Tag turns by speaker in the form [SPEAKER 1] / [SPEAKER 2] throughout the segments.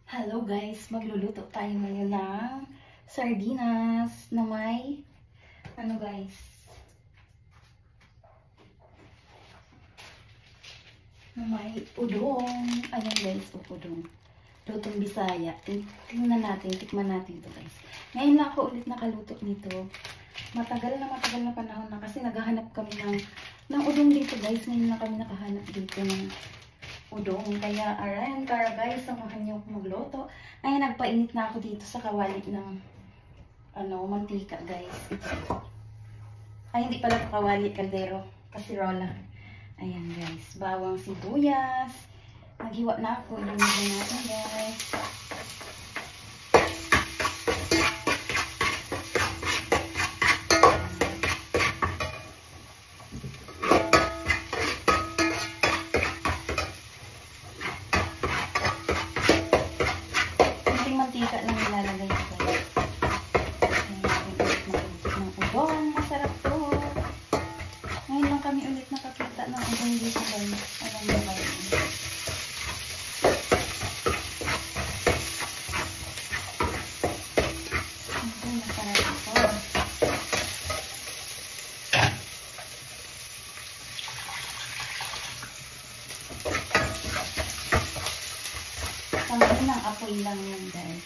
[SPEAKER 1] Hello guys, magluluto tayo ngayon ng sardinas na may guys, na may udong. Ayan guys, udong. Lutong Bisaya. Tingnan natin, tikman natin to guys. Ngayon na ako ulit nakaluto nito. Matagal na panahon na kasi naghahanap kami ng udong dito guys. Ngayon na kami nakahanap dito ng udong. Kaya ayan, tara guys, samahan niyo ako magluto. Ngayon nagpainit na ako dito sa kawali ng mantika guys. Ito. Ay, hindi pala ito kawali, kaldero, kasirola. Ayan guys, bawang sibuyas. Naghiwa na ako, ilunod natin guys. Mantika lang nilalagay ko guys. Ayan, ulit makulit ng udong. Masarap to. Ngayon lang kami ulit nakakita ng udong dito guys. Alam mo ba yun? Ito, masarap ito. Samahin ng apoy lang yan guys.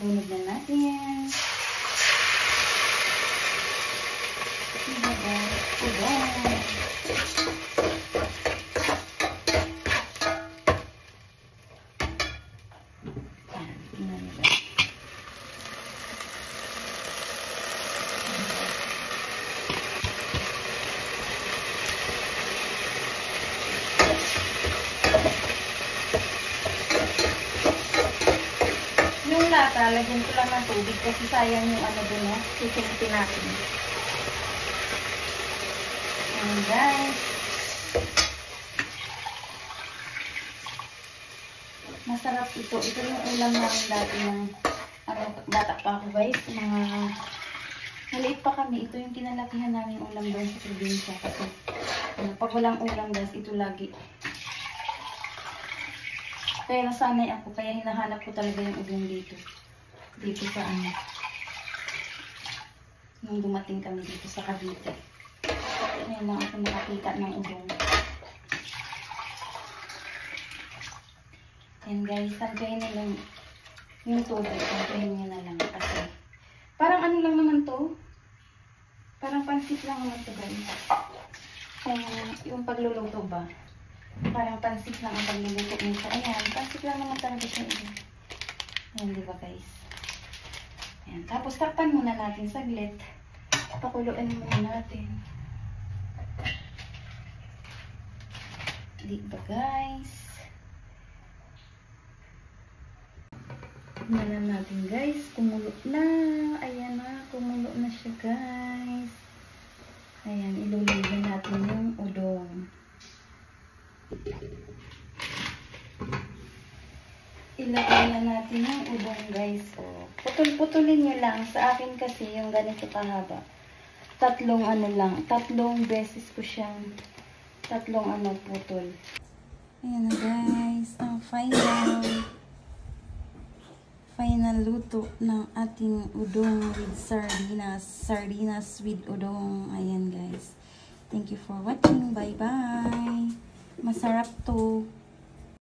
[SPEAKER 1] Lunod na natin. Diba guys? Udong. Ayan, tingnan nyo guys. Yung lata, lagyan ko lang ng tubig kasi sayang yung dun, no? Susulitin natin. Ayan guys. Masarap ito. Ito yung ulam namin dati ng bata pa ako guys. Mga maliit pa kami. Ito yung kinalakihan namin ulam doon sa probinsya. Kasi pag walang ulam guys, ito lagi. Kaya nasanay ako, kaya hinahanap ko talaga yung udong dito. Dito sa nung dumating kami dito sa Cavite. Ngayon lang ako nakakita ng udong. And guys, tanggayin na lang yung tubig. Tanggayin nyo na lang kasi parang lang naman to. Parang pansit lang naman to guys. Kaya yung pagluluto ba? Parang pansit lang ang pagluluto nito. Ayan, pansit lang naman talaga siya. Ayan, diba guys? Ayan, tapos takpan muna natin saglit. Pakuluan muna natin. Diba guys? Tignan na natin guys. Kumulo na. Ayan na, kumulo na siya guys. Ayan, ilulog na natin yung udong. Ilagay na natin yung udong guys. O, putol-putulin nyo lang. Sa akin kasi yung ganito kahaba. Tatlong beses ko siyang putol. Ayan na guys. Ang final luto ng ating udong with sardinas. Sardinas with udong. Ayan guys. Thank you for watching. Bye bye. Masarap to.